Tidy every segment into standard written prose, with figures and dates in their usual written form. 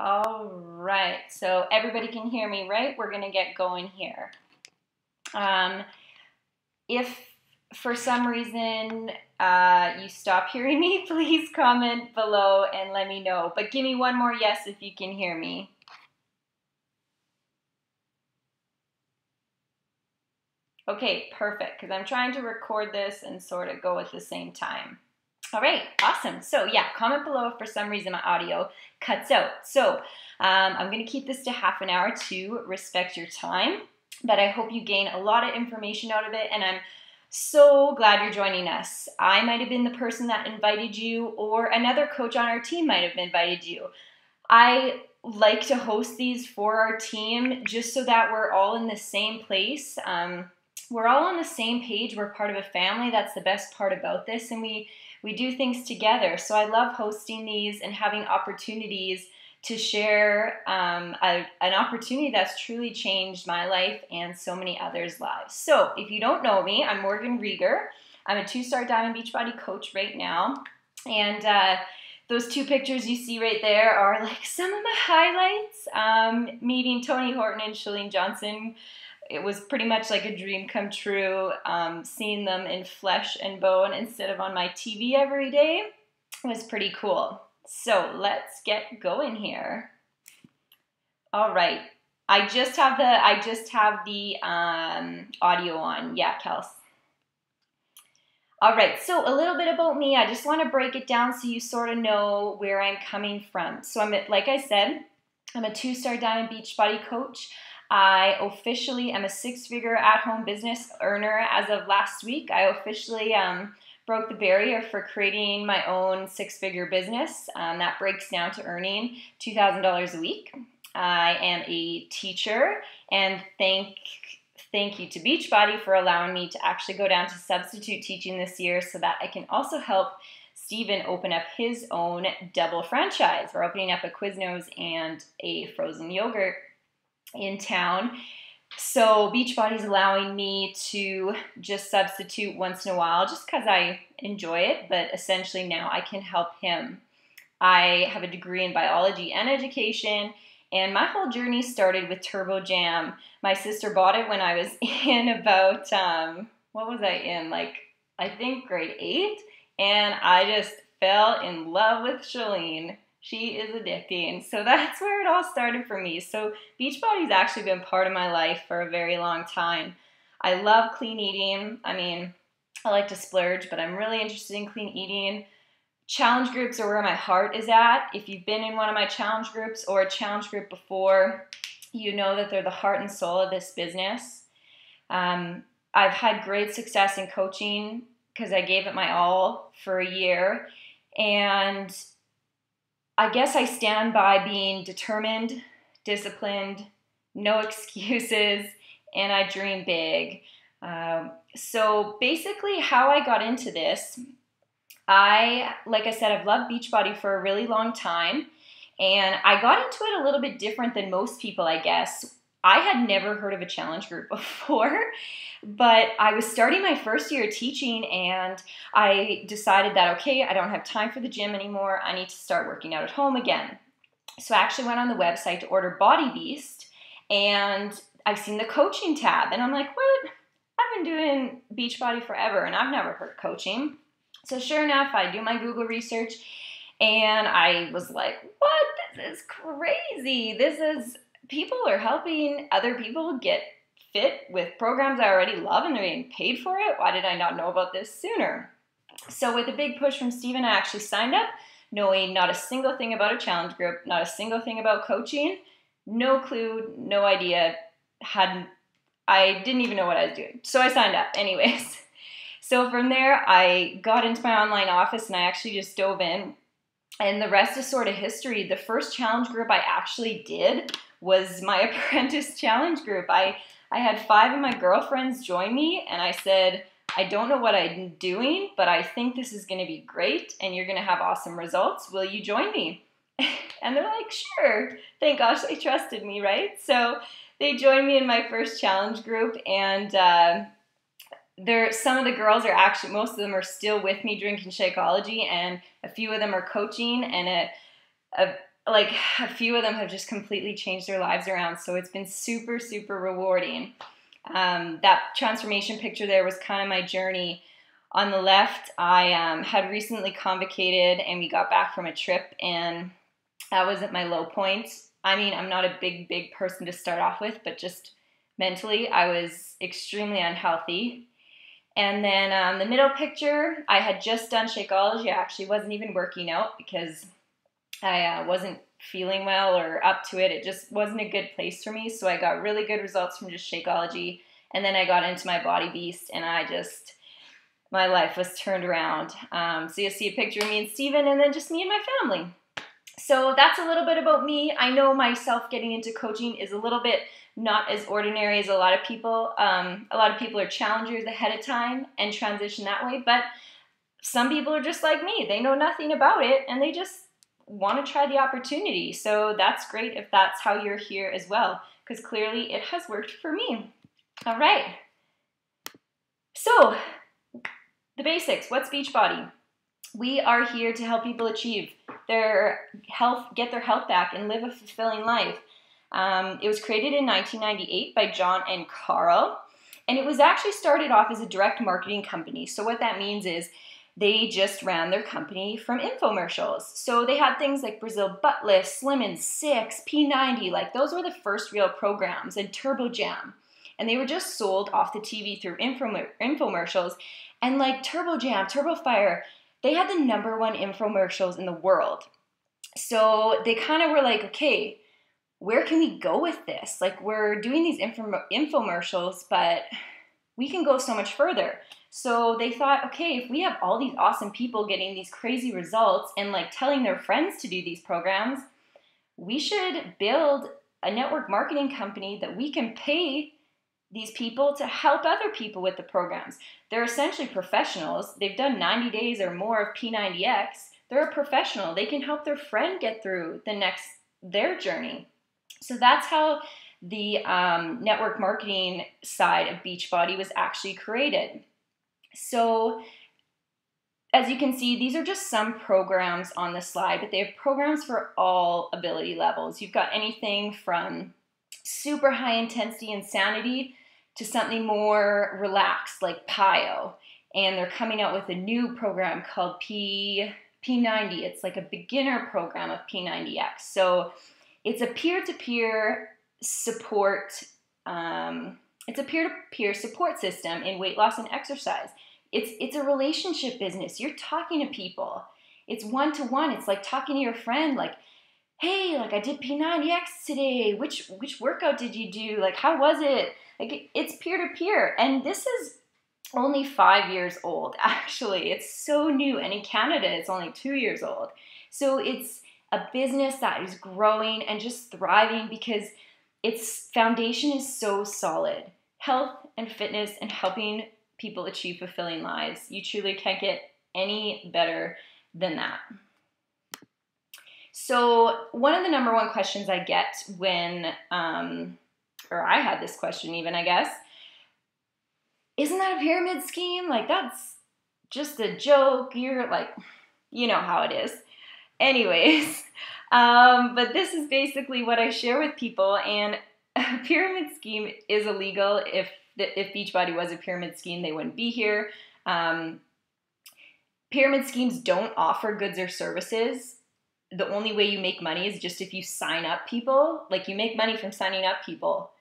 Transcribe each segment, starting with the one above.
All right, so everybody can hear me, right? We're gonna get going here. If for some reason you stop hearing me, please comment below and let me know. But give me one more yes if you can hear me. Okay, perfect, because I'm trying to record this and sort of go at the same time. All right, awesome. So yeah, comment below if for some reason my audio cuts out. So I'm gonna keep this to half an hour to respect your time, but I hope you gain a lot of information out of it, and I'm so glad you're joining us. I might have been the person that invited you, or another coach on our team might have invited you. I like to host these for our team just so that we're all in the same place. We're all on the same page. We're part of a family. That's the best part about this, and we do things together. So I love hosting these and having opportunities to share an opportunity that's truly changed my life and so many others' lives. So if you don't know me, I'm Morgan Rieger. I'm a 2-star Diamond Beachbody coach right now. And those two pictures you see right there are like some of my highlights. Meeting Tony Horton and Shalene Johnson, it was pretty much like a dream come true. Seeing them in flesh and bone instead of on my TV every day was pretty cool. So let's get going here. All right, I just have the audio on. Yeah, Kels. All right, so a little bit about me. I just want to break it down so you sort of know where I'm coming from. So like I said, I'm a 2-star Diamond Beachbody coach. I officially am a 6-figure at-home business earner as of last week. I officially broke the barrier for creating my own 6-figure business. That breaks down to earning $2,000 a week. I am a teacher, and thank you to Beachbody for allowing me to actually go down to substitute teaching this year so that I can also help Steven open up his own double franchise. We're opening up a Quiznos and a frozen yogurt in town. So Beachbody's allowing me to just substitute once in a while just because I enjoy it, but essentially now I can help him. I have a degree in biology and education, and my whole journey started with Turbo Jam. My sister bought it when I was in about, what was I in? Like, I think grade 8, and I just fell in love with Shalene. She is addicting. So that's where it all started for me. So Beachbody's actually been part of my life for a very long time. I love clean eating. I mean, I like to splurge, but I'm really interested in clean eating. Challenge groups are where my heart is at. If you've been in one of my challenge groups or a challenge group before, you know that they're the heart and soul of this business. I've had great success in coaching because I gave it my all for a year. And I guess I stand by being determined, disciplined, no excuses, and I dream big. So basically how I got into this, like I said, I've loved Beachbody for a really long time, and I got into it a little bit different than most people, I guess. I had never heard of a challenge group before, but I was starting my first year of teaching, and I decided that, okay, I don't have time for the gym anymore. I need to start working out at home again. So I actually went on the website to order Body Beast, and I seen the coaching tab, and I'm like, what? I've been doing Beachbody forever, and I've never heard of coaching. So sure enough, I do my Google research, and I was like, what? This is crazy. People are helping other people get fit with programs I already love, and they're getting paid for it. Why did I not know about this sooner? So with a big push from Steven, I actually signed up, knowing not a single thing about a challenge group, not a single thing about coaching, no clue, no idea, I didn't even know what I was doing. So I signed up anyways. So from there, I got into my online office, and I actually just dove in, and the rest is sort of history. The first challenge group I actually did was my apprentice challenge group. I had 5 of my girlfriends join me, and I said, I don't know what I'm doing, but I think this is going to be great, and you're going to have awesome results. Will you join me? And they're like, sure. Thank gosh they trusted me, right? So they joined me in my first challenge group, and some of the girls are actually, most of them are still with me drinking Shakeology, and a few of them are coaching, and like a few of them have just completely changed their lives around. So it's been super, super rewarding. That transformation picture there was kind of my journey. On the left, I had recently convocated and we got back from a trip, and that was at my low point. I mean, I'm not a big person to start off with, but just mentally, I was extremely unhealthy. And then the middle picture, I had just done Shakeology. I actually wasn't even working out because I wasn't feeling well or up to it. It just wasn't a good place for me. So I got really good results from just Shakeology. And then I got into my Body Beast, and my life was turned around. So you'll see a picture of me and Steven, and then just me and my family. So that's a little bit about me. I know myself getting into coaching is a little bit not as ordinary as a lot of people. A lot of people are challengers ahead of time and transition that way, but some people are just like me. They know nothing about it, and they just want to try the opportunity. So that's great if that's how you're here as well, because clearly it has worked for me. All right. So the basics. What's Beachbody? We are here to help people achieve their health, get their health back, and live a fulfilling life. It was created in 1998 by John and Carl, and it was actually started off as a direct marketing company. So what that means is they just ran their company from infomercials. So they had things like Brazil Butt Lift, Slim in 6, P90, like those were the first real programs, and Turbo Jam. And they were just sold off the TV through infomercials. And like Turbo Jam, Turbo Fire, they had the #1 infomercials in the world. So they kind of were like, okay, where can we go with this? Like, we're doing these infomercials, but we can go so much further. So they thought, okay, if we have all these awesome people getting these crazy results and like telling their friends to do these programs, we should build a network marketing company that we can pay these people to help other people with the programs. They're essentially professionals. They've done 90 days or more of P90X. They're a professional. They can help their friend get through their journey. So that's how the network marketing side of Beachbody was actually created. So as you can see, these are just some programs on the slide, but they have programs for all ability levels. You've got anything from super high intensity insanity to something more relaxed like PIO. And they're coming out with a new program called P90. It's like a beginner program of P90X. So it's a peer-to-peer support. It's a peer-to-peer support system in weight loss and exercise. It's a relationship business. You're talking to people. It's one-to-one. It's like talking to your friend, like, hey, like I did P90X today. Which workout did you do? Like, how was it? Like, it's peer-to-peer. And this is only 5 years old, actually. It's so new. And in Canada, it's only 2 years old. So it's a business that is growing and just thriving because its foundation is so solid. Health and fitness and helping people achieve fulfilling lives. You truly can't get any better than that. So one of the #1 questions I get when, or I had this question even, I guess, isn't that a pyramid scheme? Like, that's just a joke. You're like, you know how it is. Anyways, but this is basically what I share with people, and a pyramid scheme is illegal. If Beachbody was a pyramid scheme, they wouldn't be here. Pyramid schemes don't offer goods or services. The only way you make money is just if you sign up people. Like, you make money from signing up people,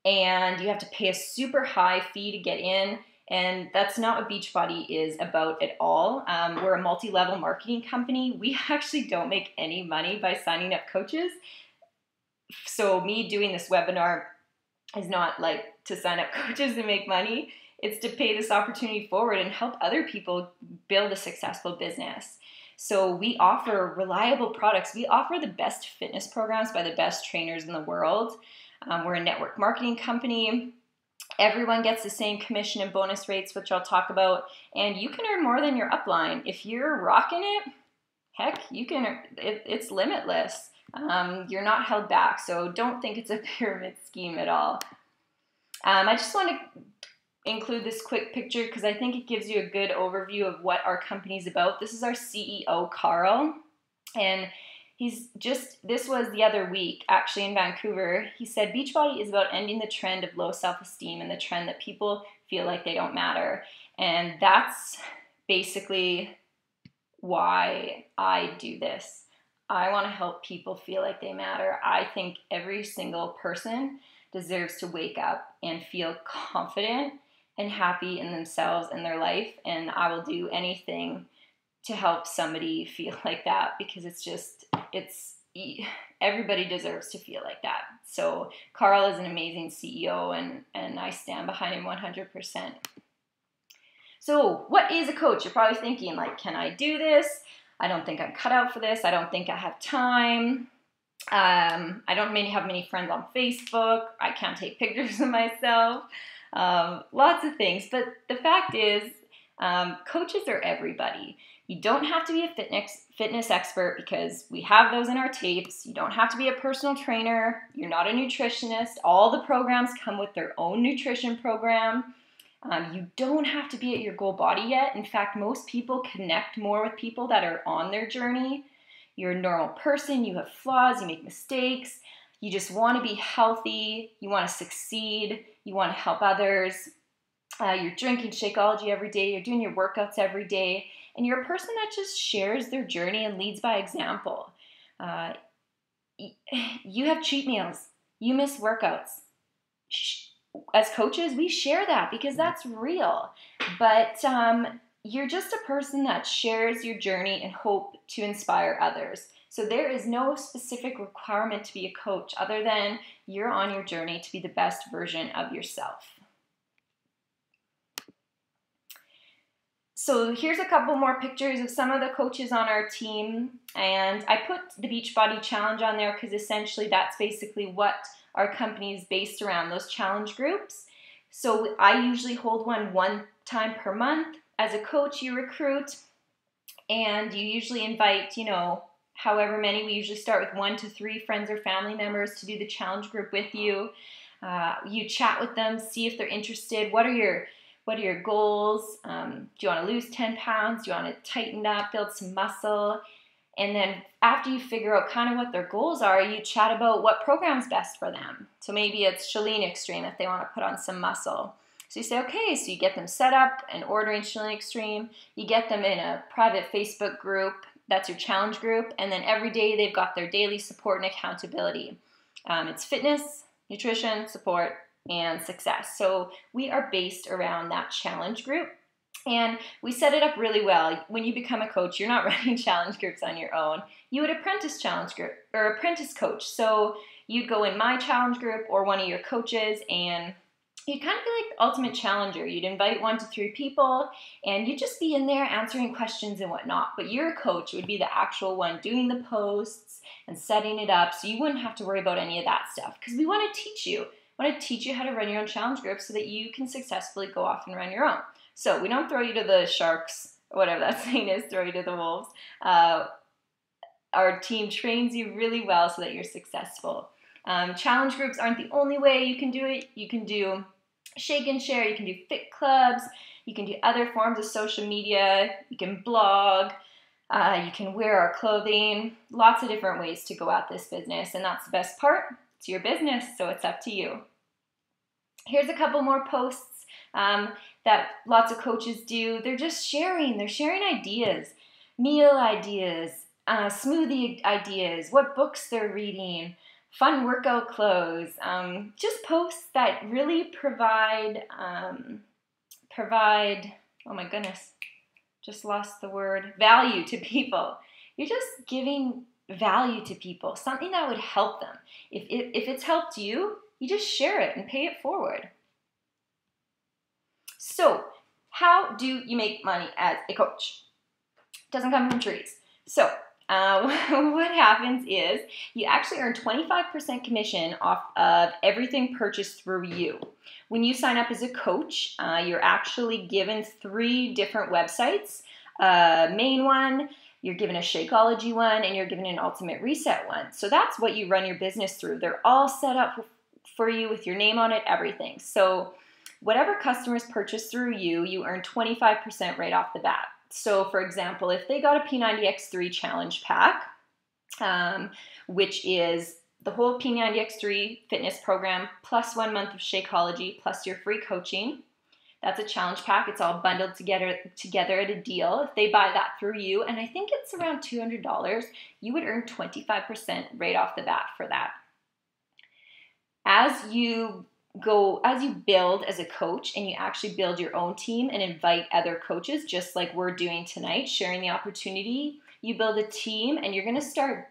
and you have to pay a super high fee to get in. And that's not what Beachbody is about at all. We're a multi-level marketing company. We actually don't make any money by signing up coaches. So me doing this webinar is not like to sign up coaches and make money. It's to pay this opportunity forward and help other people build a successful business. So we offer reliable products. We offer the best fitness programs by the best trainers in the world. We're a network marketing company. Everyone gets the same commission and bonus rates, which I'll talk about. And you can earn more than your upline. If you're rocking it, heck, you can. It's limitless. You're not held back. So don't think it's a pyramid scheme at all. I just want to include this quick picture because I think it gives you a good overview of what our company's about. This is our CEO, Carl, and this was the other week, actually, in Vancouver. He said, Beachbody is about ending the trend of low self-esteem and the trend that people feel like they don't matter. And that's basically why I do this. I want to help people feel like they matter. I think every single person deserves to wake up and feel confident and happy in themselves and their life. And I will do anything to help somebody feel like that, because everybody deserves to feel like that. So Carl is an amazing CEO, and I stand behind him 100%. So what is a coach? You're probably thinking, like, can I do this? I don't think I'm cut out for this. I don't think I have time. I don't have many friends on Facebook. I can't take pictures of myself. Lots of things. But the fact is, coaches are everybody. You don't have to be a fitness expert, because we have those in our tapes. You don't have to be a personal trainer. You're not a nutritionist. All the programs come with their own nutrition program. You don't have to be at your goal body yet. In fact, most people connect more with people that are on their journey. You're a normal person. You have flaws. You make mistakes. You just want to be healthy. You want to succeed. You want to help others. You're drinking Shakeology every day. You're doing your workouts every day. And you're a person that just shares their journey and leads by example. You have cheat meals. You miss workouts. As coaches, we share that because that's real. But you're just a person that shares your journey and hope to inspire others. So there is no specific requirement to be a coach other than you're on your journey to be the best version of yourself. So here's a couple more pictures of some of the coaches on our team. And I put the Beachbody Challenge on there because essentially that's basically what our company is based around, those challenge groups. So I usually hold one time per month. As a coach, you recruit and you usually invite, however many. We usually start with 1 to 3 friends or family members to do the challenge group with you. You chat with them, see if they're interested. What are your goals? Do you want to lose 10 pounds? Do you want to tighten up, build some muscle? And then after you figure out kind of what their goals are, you chat about what program's best for them. So maybe it's Chalene Extreme if they want to put on some muscle. So you say, okay, so you get them set up and ordering Chalene Extreme. You get them in a private Facebook group. That's your challenge group. And then every day they've got their daily support and accountability. It's fitness, nutrition, support, and success. So we are based around that challenge group. And we set it up really well. When you become a coach, you're not running challenge groups on your own. You would apprentice challenge group or apprentice coach. So you'd go in my challenge group or one of your coaches, and you'd kind of be like the ultimate challenger. You'd invite 1 to 3 people, and you'd just be in there answering questions and whatnot. But your coach would be the actual one doing the posts and setting it up, so you wouldn't have to worry about any of that stuff, because we want to teach you. I want to teach you how to run your own challenge group so that you can successfully go off and run your own. So we don't throw you to the sharks, or whatever that saying is, throw you to the wolves. Our team trains you really well so that you're successful. Challenge groups aren't the only way you can do it. You can do shake and share. You can do fit clubs. You can do other forms of social media. You can blog. You can wear our clothing. Lots of different ways to go at this business. And that's the best part. It's your business, so it's up to you. Here's a couple more posts that lots of coaches do. They're just sharing. They're sharing ideas, meal ideas, smoothie ideas, what books they're reading, fun workout clothes. Just posts that really provide, oh my goodness, just lost the word, value to people. You're just giving value to people, something that would help them. If it's helped you, you just share it and pay it forward. So, how do you make money as a coach? It doesn't come from trees. So, what happens is you actually earn 25% commission off of everything purchased through you. When you sign up as a coach, you're actually given 3 different websites. Main one, you're given a Shakeology one, and you're given an Ultimate Reset one. So that's what you run your business through. They're all set up for you with your name on it, everything. So whatever customers purchase through you, you earn 25% right off the bat. So for example, if they got a P90X3 challenge pack, which is the whole P90X3 fitness program, plus 1 month of Shakeology, plus your free coaching. That's a challenge pack. It's all bundled together at a deal. If they buy that through you, and I think it's around $200, you would earn 25% right off the bat for that. As you build as a coach and you actually build your own team and invite other coaches, just like we're doing tonight, sharing the opportunity, you build a team and you're going to start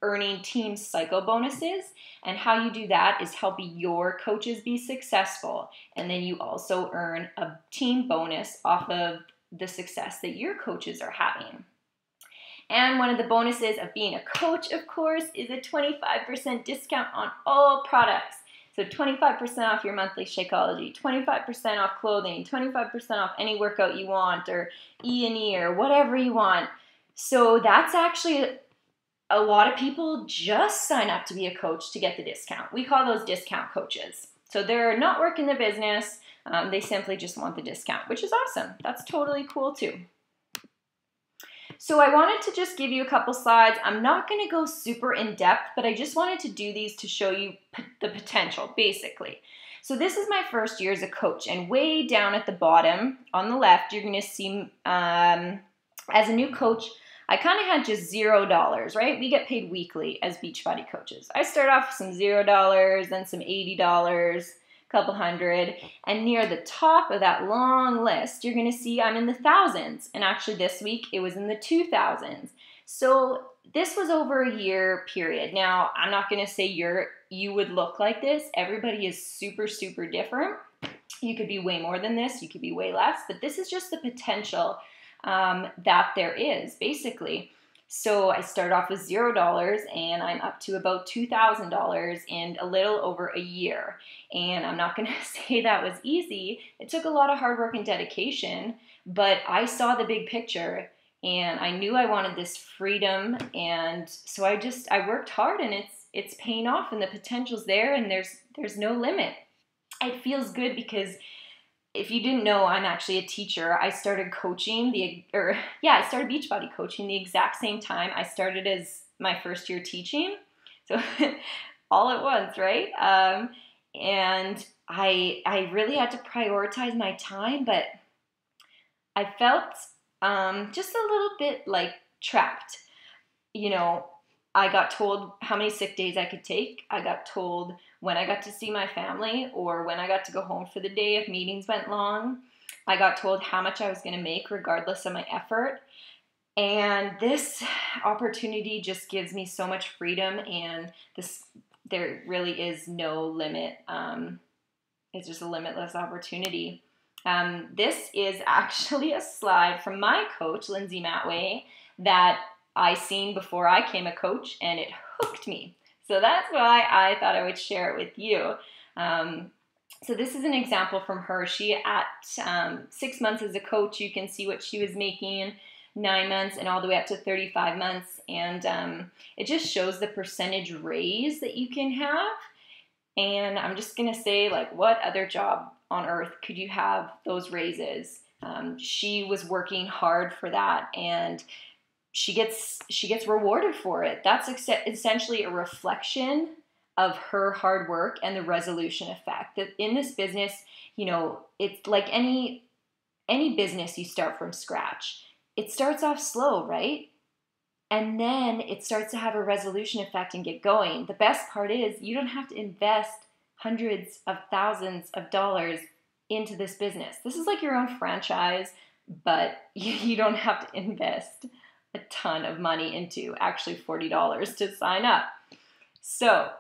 earning team cycle bonuses. And how you do that is helping your coaches be successful. And then you also earn a team bonus off of the success that your coaches are having. And one of the bonuses of being a coach, of course, is a 25% discount on all products. So 25% off your monthly Shakeology, 25% off clothing, 25% off any workout you want, or E&E or whatever you want. So that's actually, a lot of people just sign up to be a coach to get the discount. We call those discount coaches. So they're not working the business. They simply just want the discount, which is awesome. That's totally cool too. So I wanted to just give you a couple slides. I'm not going to go super in depth, but I just wanted to do these to show you the potential, basically. So this is my first year as a coach, and way down at the bottom on the left, you're going to see as a new coach, I kind of had just $0, right? We get paid weekly as Beachbody coaches. I start off with some $0, then some $80, couple hundred, and near the top of that long list, you're going to see I'm in the thousands, and actually this week it was in the 2000s. So this was over a year period. Now, I'm not going to say you would look like this. Everybody is super, super different. You could be way more than this. You could be way less, but this is just the potential that there is, basically. So I started off with $0 and I'm up to about $2,000 in a little over a year. And I'm not going to say that was easy. It took a lot of hard work and dedication, but I saw the big picture and I knew I wanted this freedom. And so I worked hard, and it's paying off, and the potential's there, and there's no limit. It feels good because if you didn't know, I'm actually a teacher. I started coaching I started Beachbody coaching the exact same time I started as my first year teaching. So all at once, right? And I really had to prioritize my time, but I felt just a little bit like trapped. You know, I got told how many sick days I could take. I got told when I got to see my family or when I got to go home for the day if meetings went long. I got told how much I was going to make regardless of my effort. And this opportunity just gives me so much freedom, and there really is no limit. It's just a limitless opportunity. This is actually a slide from my coach, Lindsay Matway, that I seen before I became a coach, and it hooked me. So that's why I thought I would share it with you. So this is an example from her. She at 6 months as a coach, you can see what she was making, 9 months and all the way up to 35 months. And it just shows the percentage raise that you can have. And I'm just going to say, like, what other job on earth could you have those raises? She was working hard for that, and she gets rewarded for it. That's essentially a reflection of her hard work and the resolution effect. That in this business, you know, it's like any business you start from scratch. It starts off slow, right? And then it starts to have a resolution effect and get going. The best part is you don't have to invest hundreds of thousands of dollars into this business. This is like your own franchise, but you don't have to invest a ton of money into, actually $40 to sign up. So,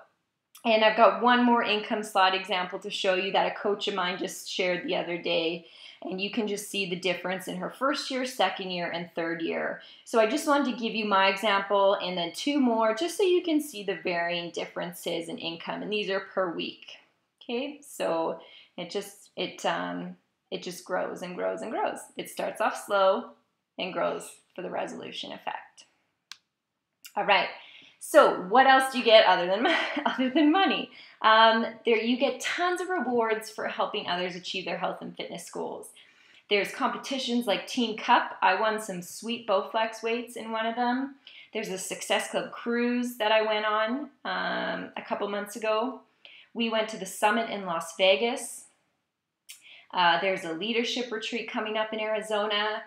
and I've got one more income slide example to show you that a coach of mine just shared the other day, and you can just see the difference in her first year, second year, and third year. So I just wanted to give you my example and then two more just so you can see the varying differences in income, and these are per week. Okay, so it just grows and grows and grows. It starts off slow and grows for the resolution effect. All right. So what else do you get other than money? There you get tons of rewards for helping others achieve their health and fitness goals. There's competitions like Team Cup. I won some sweet Bowflex weights in one of them. There's a Success Club cruise that I went on a couple months ago. We went to the summit in Las Vegas. There's a leadership retreat coming up in Arizona.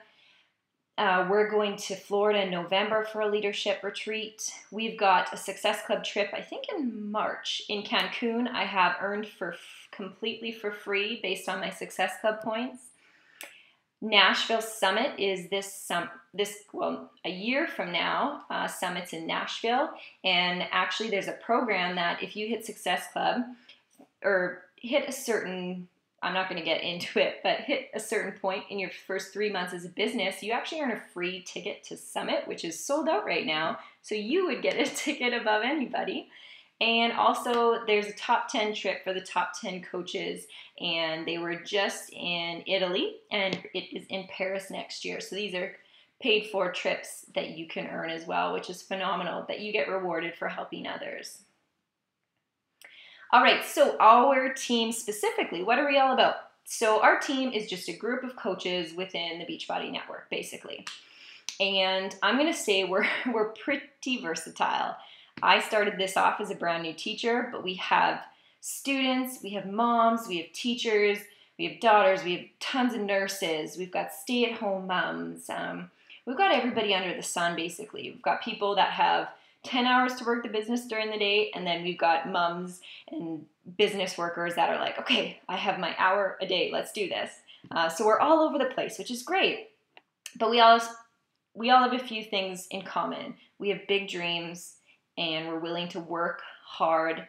We're going to Florida in November for a leadership retreat. We've got a Success Club trip, I think in March, in Cancun. I have earned completely for free based on my Success Club points. Nashville Summit is a year from now. Summit's in Nashville, and actually there's a program that if you hit Success Club or hit a certain, I'm not going to get into it, but hit a certain point in your first 3 months as a business, you actually earn a free ticket to Summit, which is sold out right now. So you would get a ticket above anybody. And also there's a top 10 trip for the top 10 coaches, and they were just in Italy, and it is in Paris next year. So these are paid for trips that you can earn as well, which is phenomenal, that you get rewarded for helping others. All right, so our team specifically, what are we all about? So our team is just a group of coaches within the Beachbody Network, basically. And I'm gonna say we're pretty versatile. I started this off as a brand new teacher, but we have students, we have moms, we have teachers, we have daughters, we have tons of nurses, we've got stay-at-home moms, we've got everybody under the sun, basically. We've got people that have 10 hours to work the business during the day, and then we've got moms and business workers that are like, okay, I have my hour a day, let's do this. So we're all over the place, which is great. But we all have a few things in common. We have big dreams, and we're willing to work hard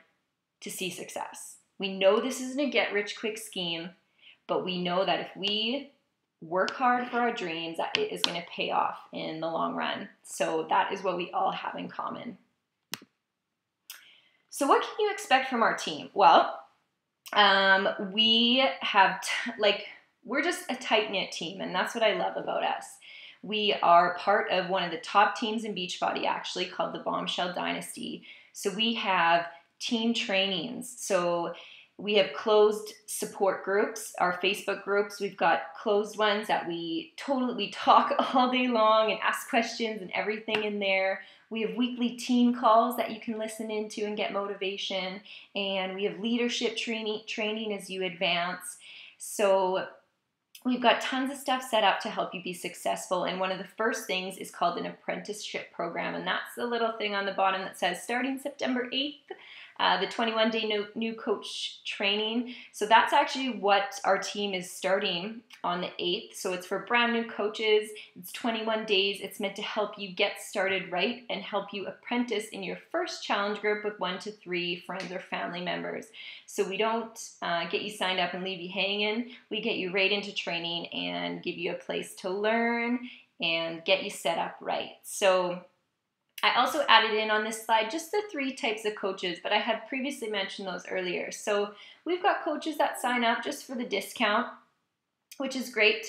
to see success. We know this isn't a get-rich-quick scheme, but we know that if we work hard for our dreams, that it is going to pay off in the long run. So that is what we all have in common. So what can you expect from our team? Well, we have, we're just a tight-knit team, and that's what I love about us. We are part of one of the top teams in Beachbody, actually, called the Bombshell Dynasty. So we have team trainings. So we have closed support groups, our Facebook groups. We've got closed ones that we talk all day long and ask questions and everything in there. We have weekly team calls that you can listen into and get motivation. And we have leadership training as you advance. So we've got tons of stuff set up to help you be successful, and one of the first things is called an apprenticeship program, and that's the little thing on the bottom that says starting September 8th, the 21-day new coach training. So that's actually what our team is starting on the 8th. So it's for brand new coaches. It's 21 days. It's meant to help you get started right and help you apprentice in your first challenge group with 1 to 3 friends or family members. So we don't get you signed up and leave you hanging. We get you right into training and give you a place to learn and get you set up right. So I also added in on this slide just the 3 types of coaches, but I had previously mentioned those earlier. So we've got coaches that sign up just for the discount, which is great.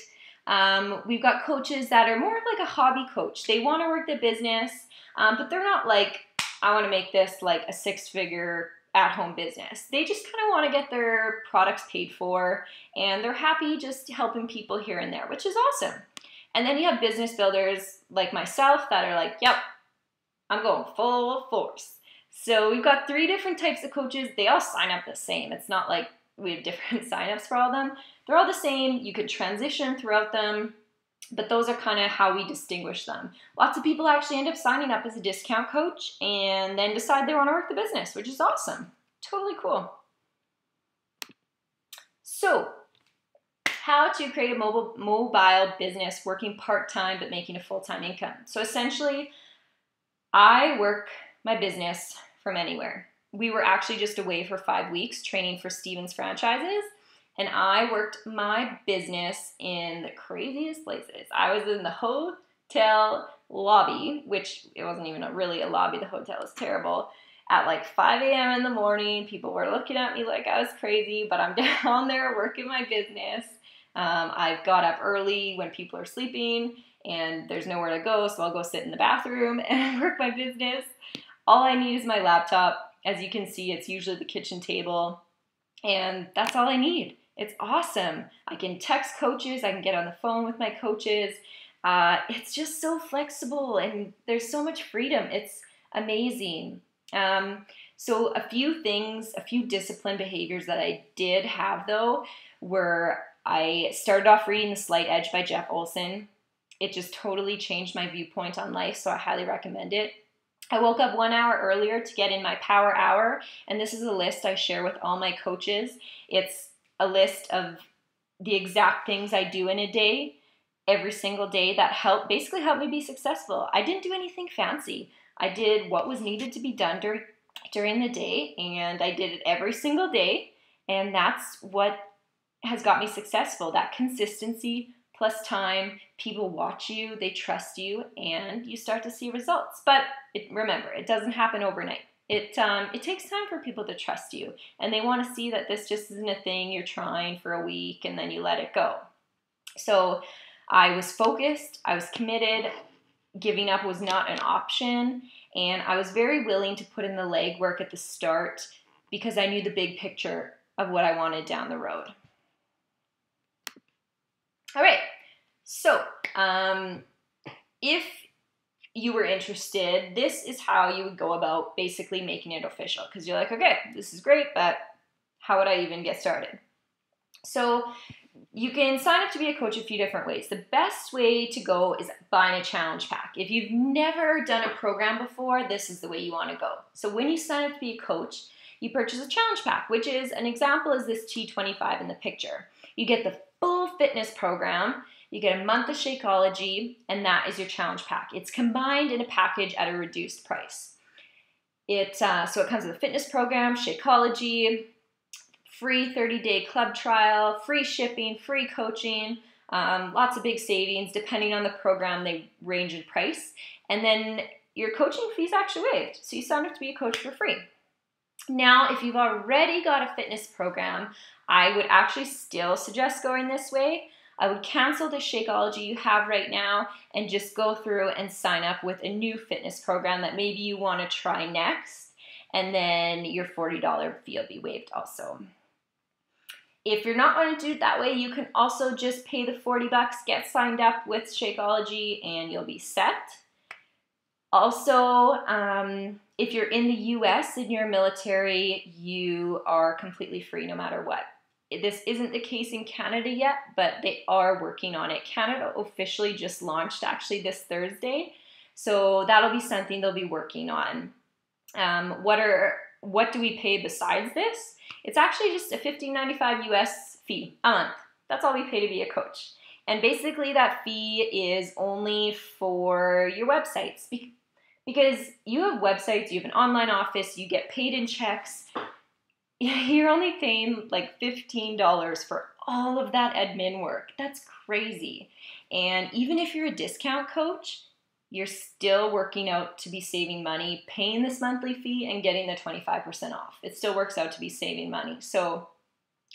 We've got coaches that are more of like a hobby coach. They want to work the business, but they're not like, I want to make this like a 6-figure at-home business. They just kind of want to get their products paid for, and they're happy just helping people here and there, which is awesome. And then you have business builders like myself that are like, yep, I'm going full force. So we've got 3 different types of coaches. They all sign up the same. It's not like we have different signups for all of them. They're all the same. You could transition throughout them, but those are kind of how we distinguish them. Lots of people actually end up signing up as a discount coach and then decide they want to work the business, which is awesome. Totally cool. So how to create a mobile business working part-time but making a full-time income. So essentially, I work my business from anywhere. We were actually just away for 5 weeks training for Steven's franchises, and I worked my business in the craziest places. I was in the hotel lobby, which it wasn't even really a lobby. The hotel was terrible. At like 5 a.m. in the morning, people were looking at me like I was crazy, but I'm down there working my business. I've got up early when people are sleeping and there's nowhere to go, so I'll go sit in the bathroom and work my business. All I need is my laptop. As you can see, it's usually the kitchen table, and that's all I need. It's awesome. I can text coaches. I can get on the phone with my coaches. It's just so flexible and there's so much freedom. It's amazing. So a few things, a few discipline behaviors that I did have though were I started off reading The Slight Edge by Jeff Olson. It just totally changed my viewpoint on life, so I highly recommend it. I woke up 1 hour earlier to get in my power hour, and this is a list I share with all my coaches. It's a list of the exact things I do in a day, every single day, that basically help me be successful. I didn't do anything fancy. I did what was needed to be done during the day, and I did it every single day, and that's what has got me successful. That consistency plus time, people watch you, they trust you, and you start to see results. But remember, it doesn't happen overnight. It takes time for people to trust you, and they want to see that this just isn't a thing you're trying for a week and then you let it go. So I was focused, I was committed, giving up was not an option, and I was very willing to put in the legwork at the start because I knew the big picture of what I wanted down the road. All right, so if you were interested, this is how you would go about basically making it official, because you're like, okay, this is great, but how would I even get started? So you can sign up to be a coach a few different ways. The best way to go is buying a challenge pack. If you've never done a program before, this is the way you want to go. So when you sign up to be a coach, you purchase a challenge pack, which is an example is this T25 in the picture. You get the full fitness program, you get a month of Shakeology, and that is your challenge pack. It's combined in a package at a reduced price. So it comes with a fitness program, Shakeology, free 30-day club trial, free shipping, free coaching, lots of big savings. Depending on the program, they range in price. And then your coaching fee is actually waived. So you sign up to be a coach for free. Now, if you've already got a fitness program, I would actually still suggest going this way. I would cancel the Shakeology you have right now and just go through and sign up with a new fitness program that maybe you want to try next. And then your $40 fee will be waived also. If you're not going to do it that way, you can also just pay the $40, get signed up with Shakeology, and you'll be set. Also, if you're in the US and you're military, you are completely free no matter what. This isn't the case in Canada yet, but they are working on it. Canada officially just launched actually this Thursday, so that'll be something they'll be working on. What do we pay besides this? It's actually just a $15.95 US fee a month. That's all we pay to be a coach. And basically that fee is only for your websites because you have websites, you have an online office, you get paid in checks. You're only paying like $15 for all of that admin work. That's crazy. And even if you're a discount coach, you're still working out to be saving money, paying this monthly fee and getting the 25% off. It still works out to be saving money. So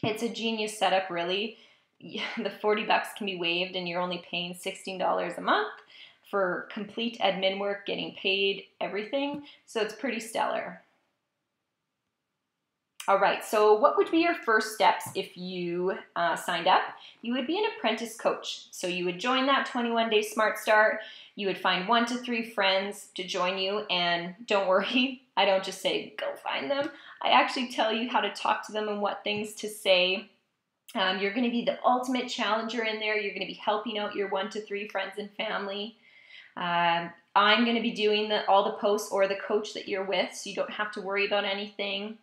it's a genius setup, really. The $40 can be waived and you're only paying $16 a month for complete admin work, getting paid, everything. So it's pretty stellar. All right, so what would be your first steps if you signed up? You would be an apprentice coach. So you would join that 21-day Smart Start. You would find 1 to 3 friends to join you, and don't worry, I don't just say go find them. I actually tell you how to talk to them and what things to say. You're going to be the ultimate challenger in there. You're going to be helping out your 1 to 3 friends and family. I'm going to be doing all the posts or the coach that you're with, so you don't have to worry about anything.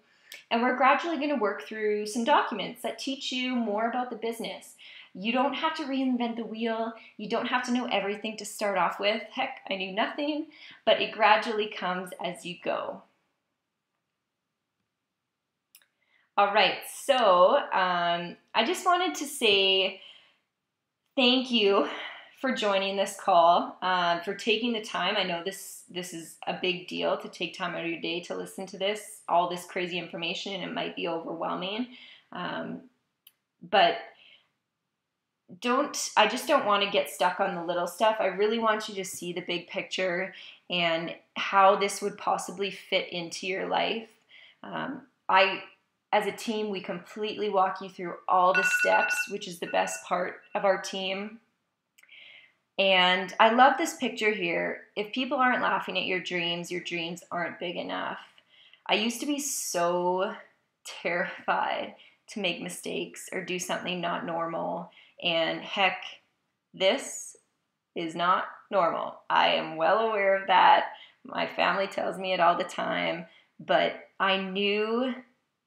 And we're gradually going to work through some documents that teach you more about the business. You don't have to reinvent the wheel. You don't have to know everything to start off with. Heck, I knew nothing, but it gradually comes as you go. All right, so I just wanted to say thank you for joining this call, for taking the time. I know this is a big deal to take time out of your day to listen to all this crazy information, and it might be overwhelming. But I just don't want to get stuck on the little stuff. I really want you to see the big picture and how this would possibly fit into your life. as a team, we completely walk you through all the steps, which is the best part of our team. And I love this picture here. If people aren't laughing at your dreams aren't big enough. I used to be so terrified to make mistakes or do something not normal. And heck, this is not normal. I am well aware of that. My family tells me it all the time. But I knew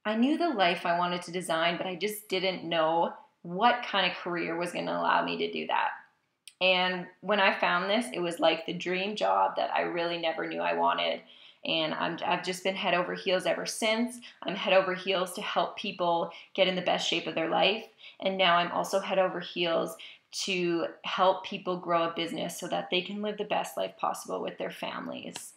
the life I wanted to design, but I just didn't know what kind of career was going to allow me to do that. And when I found this, it was like the dream job that I really never knew I wanted. And I've just been head over heels ever since. I'm head over heels to help people get in the best shape of their life. And now I'm also head over heels to help people grow a business so that they can live the best life possible with their families.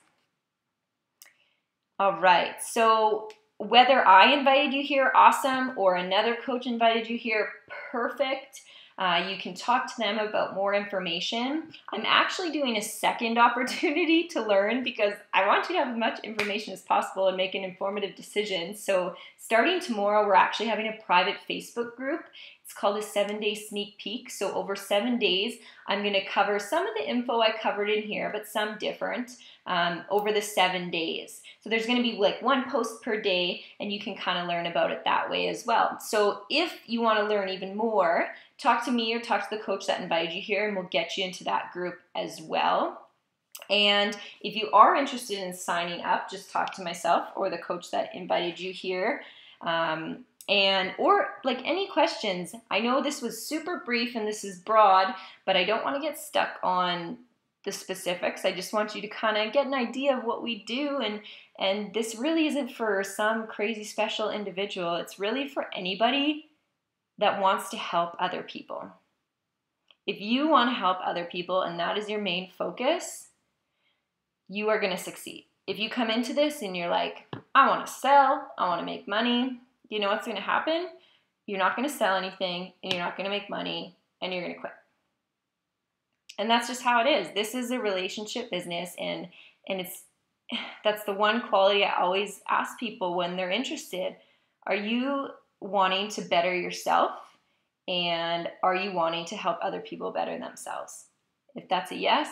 All right, so whether I invited you here, awesome, or another coach invited you here, perfect. You can talk to them about more information. I'm actually doing a second opportunity to learn because I want you to have as much information as possible and make an informative decision. So starting tomorrow, we're actually having a private Facebook group. It's called a 7-day sneak peek. So over 7 days, I'm going to cover some of the info I covered in here, but some different over the 7 days. So there's going to be like one post per day, and you can kind of learn about it that way as well. So if you want to learn even more, talk to me or talk to the coach that invited you here, and we'll get you into that group as well. And if you are interested in signing up, just talk to myself or the coach that invited you here. Or like any questions. I know this was super brief and this is broad, but I don't want to get stuck on the specifics. I just want you to kind of get an idea of what we do, and this really isn't for some crazy special individual. It's really for anybody that wants to help other people. If you want to help other people and that is your main focus, you are going to succeed. If you come into this and you're like, I want to sell, I want to make money, you know what's going to happen? You're not going to sell anything, and you're not going to make money, and you're going to quit. And that's just how it is. This is a relationship business, and that's the one quality I always ask people when they're interested. Are you wanting to better yourself, and are you wanting to help other people better themselves? If that's a yes,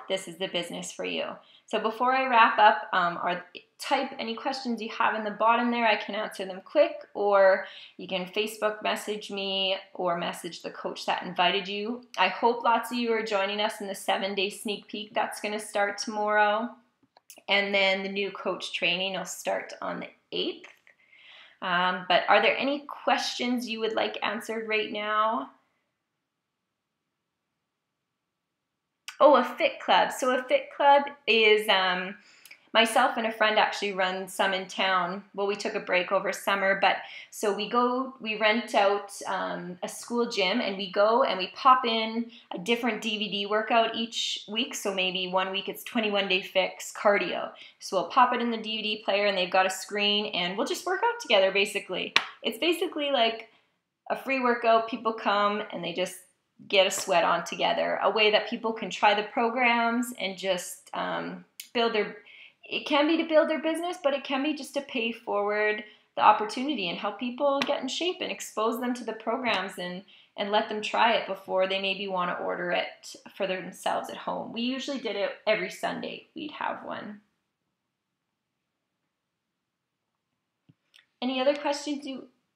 this is the business for you. So before I wrap up, type any questions you have in the bottom there. I can answer them quick, or you can Facebook message me or message the coach that invited you. I hope lots of you are joining us in the 7-day sneak peek. That's going to start tomorrow. And then the new coach training will start on the 8th. But are there any questions you would like answered right now? Oh, a fit club. So a fit club is myself and a friend actually run some in town. Well, we took a break over summer, but so we rent out a school gym, and we go and we pop in a different DVD workout each week. So maybe 1 week it's 21-day fix cardio. So we'll pop it in the DVD player, and they've got a screen, and we'll just work out together basically. It's basically like a free workout. People come and they just get a sweat on together, a way that people can try the programs and just it can be to build their business, but it can be just to pay forward the opportunity and help people get in shape and expose them to the programs and let them try it before they maybe want to order it for themselves at home. We usually did it every Sunday. We'd have one. Any other questions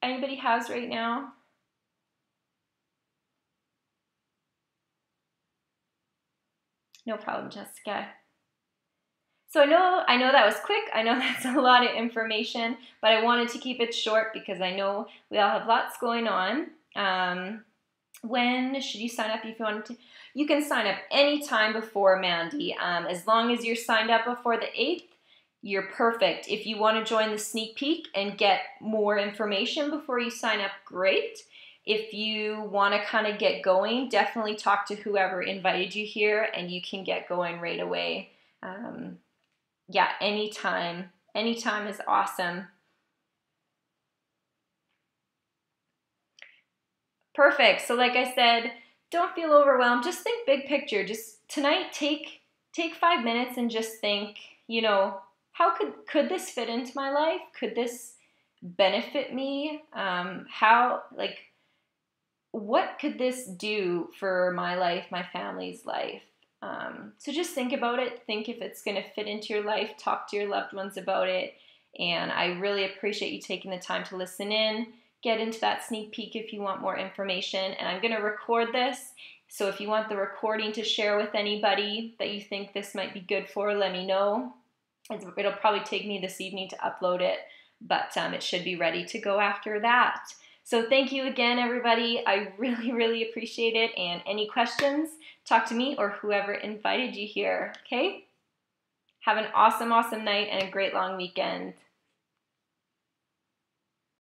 anybody has right now? No problem, Jessica. So I know that was quick. I know that's a lot of information, but I wanted to keep it short because I know we all have lots going on. When should you sign up if you wanted to? You can sign up anytime before Mandy. As long as you're signed up before the 8th, you're perfect. If you want to join the sneak peek and get more information before you sign up, great. If you want to kind of get going, definitely talk to whoever invited you here, and you can get going right away. Yeah, anytime. Anytime is awesome. Perfect. So like I said, don't feel overwhelmed. Just think big picture. Just tonight, take 5 minutes and just think, how could this fit into my life? Could this benefit me? What could this do for my life, my family's life? So just think about it. Think if it's going to fit into your life. Talk to your loved ones about it. And I really appreciate you taking the time to listen in. Get into that sneak peek if you want more information. And I'm going to record this. So if you want the recording to share with anybody that you think this might be good for, let me know. It'll probably take me this evening to upload it, but it should be ready to go after that. So thank you again, everybody. I really, really appreciate it. And any questions, talk to me or whoever invited you here, okay? Have an awesome, awesome night and a great long weekend.